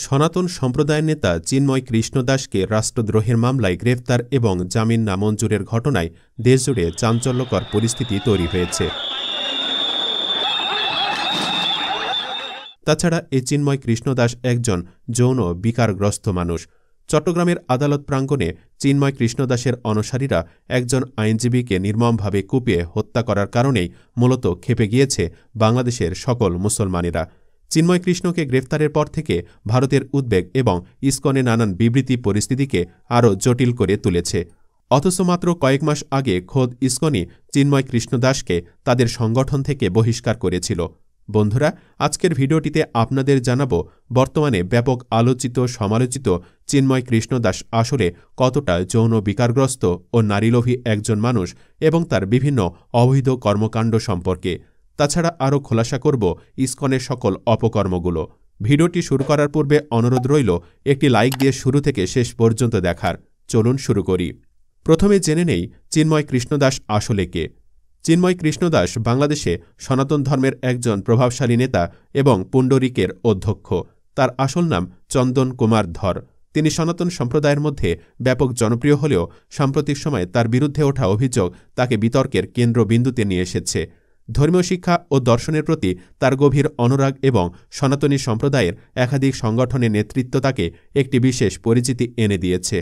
সনাতন সম্প্রদায়ের নেতা চিন্ময় কৃষ্ণ দাসকে রাষ্ট্রদ্রোহের মামলায় গ্রেফতার এবং জামিন নামঞ্জুরের ঘটনায় দেশজুড়ে চাঞ্চল্যকর পরিস্থিতি তৈরি হয়েছে। তাছাড়া এই চিন্ময় কৃষ্ণ দাস একজন যৌন বিকারগ্রস্ত মানুষ। চট্টগ্রামের আদালত প্রাঙ্গণে চিন্ময় কৃষ্ণ দাসের অনুসারীরা একজন আইনজীবীকে নির্মমভাবে কুপিয়ে হত্যা করার কারণেই মূলত ক্ষেপে গিয়েছে বাংলাদেশের সকল মুসলমানেরা। চিন্ময় কৃষ্ণকে গ্রেফতারের পর থেকে ভারতের উদ্বেগ এবং ইসকনে নানান বিবৃতি পরিস্থিতিকে আরও জটিল করে তুলেছে। অথচ মাত্র কয়েক মাস আগে খোদ ইসকনই চিন্ময় কৃষ্ণ দাসকে তাদের সংগঠন থেকে বহিষ্কার করেছিল। বন্ধুরা, আজকের ভিডিওটিতে আপনাদের জানাবো বর্তমানে ব্যাপক আলোচিত সমালোচিত চিন্ময় কৃষ্ণ দাস আসলে কতটা যৌন বিকারগ্রস্ত ও নারীলোভী একজন মানুষ এবং তার বিভিন্ন অবৈধ কর্মকাণ্ড সম্পর্কে। তাছাড়া আরও খোলাসা করব ইসকনের সকল অপকর্মগুলো। ভিডিওটি শুরু করার পূর্বে অনুরোধ রইল একটি লাইক দিয়ে শুরু থেকে শেষ পর্যন্ত দেখার। চলুন শুরু করি। প্রথমে জেনে নেই চিন্ময় কৃষ্ণ দাস আসলে কে। চিন্ময় কৃষ্ণ দাস বাংলাদেশে সনাতন ধর্মের একজন প্রভাবশালী নেতা এবং পুণ্ডরিকের অধ্যক্ষ। তার আসল নাম চন্দন কুমার ধর। তিনি সনাতন সম্প্রদায়ের মধ্যে ব্যাপক জনপ্রিয় হলেও সাম্প্রতিক সময়ে তার বিরুদ্ধে ওঠা অভিযোগ তাকে বিতর্কের কেন্দ্রবিন্দুতে নিয়ে এসেছে। ধর্মীয় শিক্ষা ও দর্শনের প্রতি তার গভীর অনুরাগ এবং সনাতনী সম্প্রদায়ের একাধিক সংগঠনের নেতৃত্ব তাকে একটি বিশেষ পরিচিতি এনে দিয়েছে।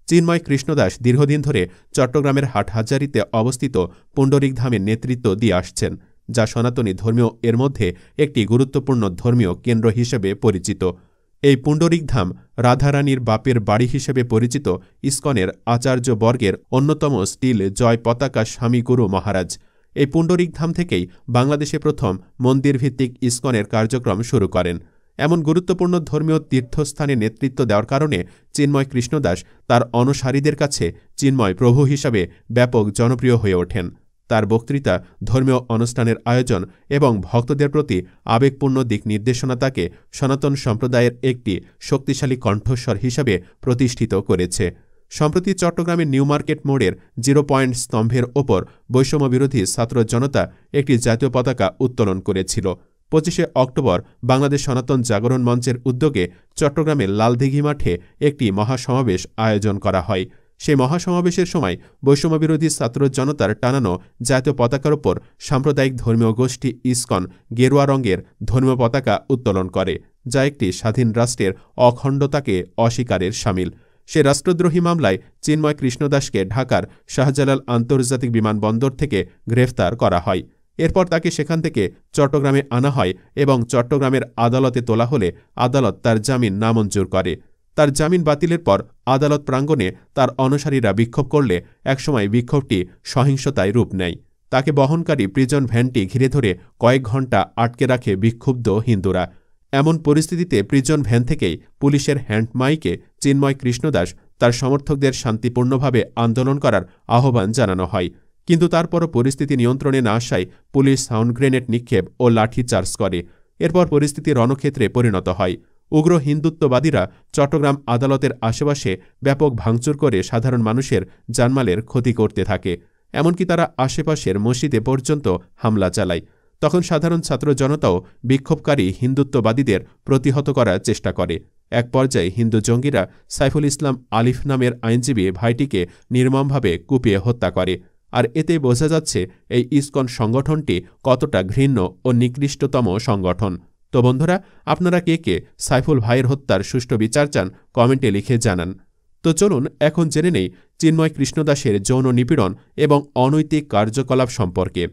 চিন্ময় কৃষ্ণ দাস দীর্ঘদিন ধরে চট্টগ্রামের হাটহাজারীতে অবস্থিত পুণ্ডরিক ধামের নেতৃত্ব দিয়ে আসছেন, যা সনাতনী ধর্মীয় এর মধ্যে একটি গুরুত্বপূর্ণ ধর্মীয় কেন্দ্র হিসেবে পরিচিত। এই পুণ্ডরিক ধাম রাধারানীর বাপের বাড়ি হিসেবে পরিচিত ইসকনের আচার্যবর্গের অন্যতম স্টিল জয় পতাকা স্বামী গুরু মহারাজ। এই পুণ্ডরিক ধাম থেকেই বাংলাদেশে প্রথম মন্দিরভিত্তিক ইসকনের কার্যক্রম শুরু করেন। এমন গুরুত্বপূর্ণ ধর্মীয় তীর্থস্থানে নেতৃত্ব দেওয়ার কারণে চিন্ময় কৃষ্ণ দাস তার অনুসারীদের কাছে চিন্ময় প্রভু হিসাবে ব্যাপক জনপ্রিয় হয়ে ওঠেন। তার বক্তৃতা, ধর্মীয় অনুষ্ঠানের আয়োজন এবং ভক্তদের প্রতি আবেগপূর্ণ দিক নির্দেশনা তাকে সনাতন সম্প্রদায়ের একটি শক্তিশালী কণ্ঠস্বর হিসাবে প্রতিষ্ঠিত করেছে। সম্প্রতি চট্টগ্রামের নিউ মার্কেট মোড়ের 0 পয়েন্ট স্তম্ভের ওপর বৈষম্যবিরোধী ছাত্র জনতা একটি জাতীয় পতাকা উত্তোলন করেছিল। 25শে অক্টোবর বাংলাদেশ সনাতন জাগরণ মঞ্চের উদ্যোগে চট্টগ্রামের লালদিঘি মাঠে একটি মহাসমাবেশ আয়োজন করা হয়। সেই মহাসমাবেশের সময় বৈষম্যবিরোধী ছাত্র জনতার টানানো জাতীয় পতাকার ওপর সাম্প্রদায়িক ধর্মীয় গোষ্ঠী ইসকন গেরুয়া রঙের ধর্মীয় পতাকা উত্তোলন করে, যা একটি স্বাধীন রাষ্ট্রের অখণ্ডতাকে অস্বীকারের শামিল। সে রাষ্ট্রদ্রোহী মামলায় চিন্ময় কৃষ্ণ দাসকে ঢাকার শাহজালাল আন্তর্জাতিক বিমানবন্দর থেকে গ্রেফতার করা হয়। এরপর তাকে সেখান থেকে চট্টগ্রামে আনা হয় এবং চট্টগ্রামের আদালতে তোলা হলে আদালত তার জামিন নামঞ্জুর করে। তার জামিন বাতিলের পর আদালত প্রাঙ্গণে তার অনুসারীরা বিক্ষোভ করলে একসময় বিক্ষোভটি সহিংসতায় রূপ নেয়। তাকে বহনকারী প্রিজন ভ্যানটি ঘিরে ধরে কয়েক ঘণ্টা আটকে রাখে বিক্ষুব্ধ হিন্দুরা। এমন পরিস্থিতিতে প্রিজন ভ্যান থেকেই পুলিশের হ্যান্ডমাইকে চিন্ময় কৃষ্ণ দাস তার সমর্থকদের শান্তিপূর্ণভাবে আন্দোলন করার আহ্বান জানানো হয়। কিন্তু তারপরও পরিস্থিতি নিয়ন্ত্রণে না আসায় পুলিশ সাউন্ড গ্রেনেড নিক্ষেপ ও লাঠিচার্জ করে। এরপর পরিস্থিতি রণক্ষেত্রে পরিণত হয়। উগ্র হিন্দুত্ববাদীরা চট্টগ্রাম আদালতের আশেপাশে ব্যাপক ভাঙচুর করে সাধারণ মানুষের জানমালের ক্ষতি করতে থাকে। এমনকি তারা আশেপাশের মসজিদে পর্যন্ত হামলা চালায়। তখন সাধারণ ছাত্র জনতাও বিক্ষোভকারী হিন্দুত্ববাদীদের প্রতিহত করার চেষ্টা করে। এক পর্যায়ে হিন্দু জঙ্গিরা সাইফুল ইসলাম আলিফ নামের আইনজীবী ভাইটিকে নির্মমভাবে কুপিয়ে হত্যা করে। আর এতে বোঝা যাচ্ছে এই ইসকন সংগঠনটি কতটা ঘৃণ্য ও নিকৃষ্টতম সংগঠন। তো বন্ধুরা, আপনারা কে কে সাইফুল ভাইয়ের হত্যার সুষ্ঠু বিচার চান কমেন্টে লিখে জানান। তো চলুন এখন জেনে নেই চিন্ময় কৃষ্ণ দাসের যৌন নিপীড়ন এবং অনৈতিক কার্যকলাপ সম্পর্কে।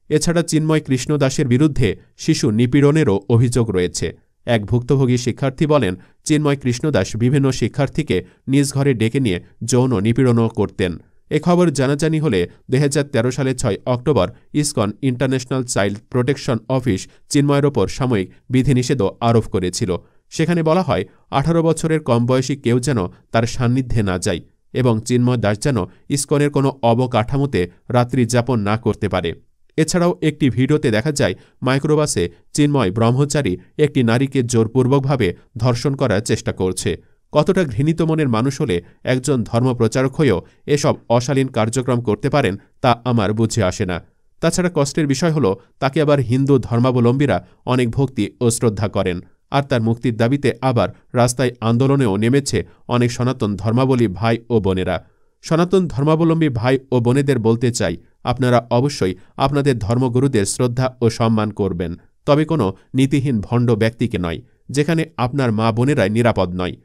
এছাড়া চিন্ময় কৃষ্ণ দাসের বিরুদ্ধে শিশু নিপীড়নেরও অভিযোগ রয়েছে। এক ভুক্তভোগী শিক্ষার্থী বলেন, চিন্ময় কৃষ্ণ দাস বিভিন্ন শিক্ষার্থীকে নিজ ঘরে ডেকে নিয়ে যৌন নিপীড়নও করতেন। এ খবর জানাজানি হলে 2013 সালে 6 October ISKCON International Child Protection Office চিন্ময়ের ওপর সাময়িক বিধিনিষেধও আরোপ করেছিল। সেখানে বলা হয় 18 বছরের কম বয়সী কেউ যেন তার সান্নিধ্যে না যায় এবং চিন্ময় দাস যেন ইসকনের কোনো অবকাঠামোতে রাত্রি যাপন না করতে পারে। এছাড়াও একটি ভিডিওতে দেখা যায় মাইক্রোবাসে চিন্ময় ব্রহ্মচারী একটি নারীকে জোরপূর্বকভাবে ধর্ষণ করার চেষ্টা করছে। কতটা ঘৃণিত মনের মানুষ হলে একজন ধর্মপ্রচারক হয়েও এসব অশালীন কার্যক্রম করতে পারেন তা আমার বুঝে আসে না। তাছাড়া কষ্টের বিষয় হল তাকে আবার হিন্দু ধর্মাবলম্বীরা অনেক ভক্তি ও শ্রদ্ধা করেন। আর তার মুক্তির দাবিতে আবার রাস্তায় আন্দোলনেও নেমেছে অনেক সনাতন ধর্মাবলম্বী ভাই ও বোনেরা। সনাতন ধর্মাবলম্বী ভাই ও বোনেদের বলতে চাই, আপনারা অবশ্যই আপনাদের ধর্মগুরুদের শ্রদ্ধা ও সম্মান করবেন, তবে কোনো নীতিহীন ভণ্ড ব্যক্তিকে নয়, যেখানে আপনার মা বোনেরাই নিরাপদ নয়।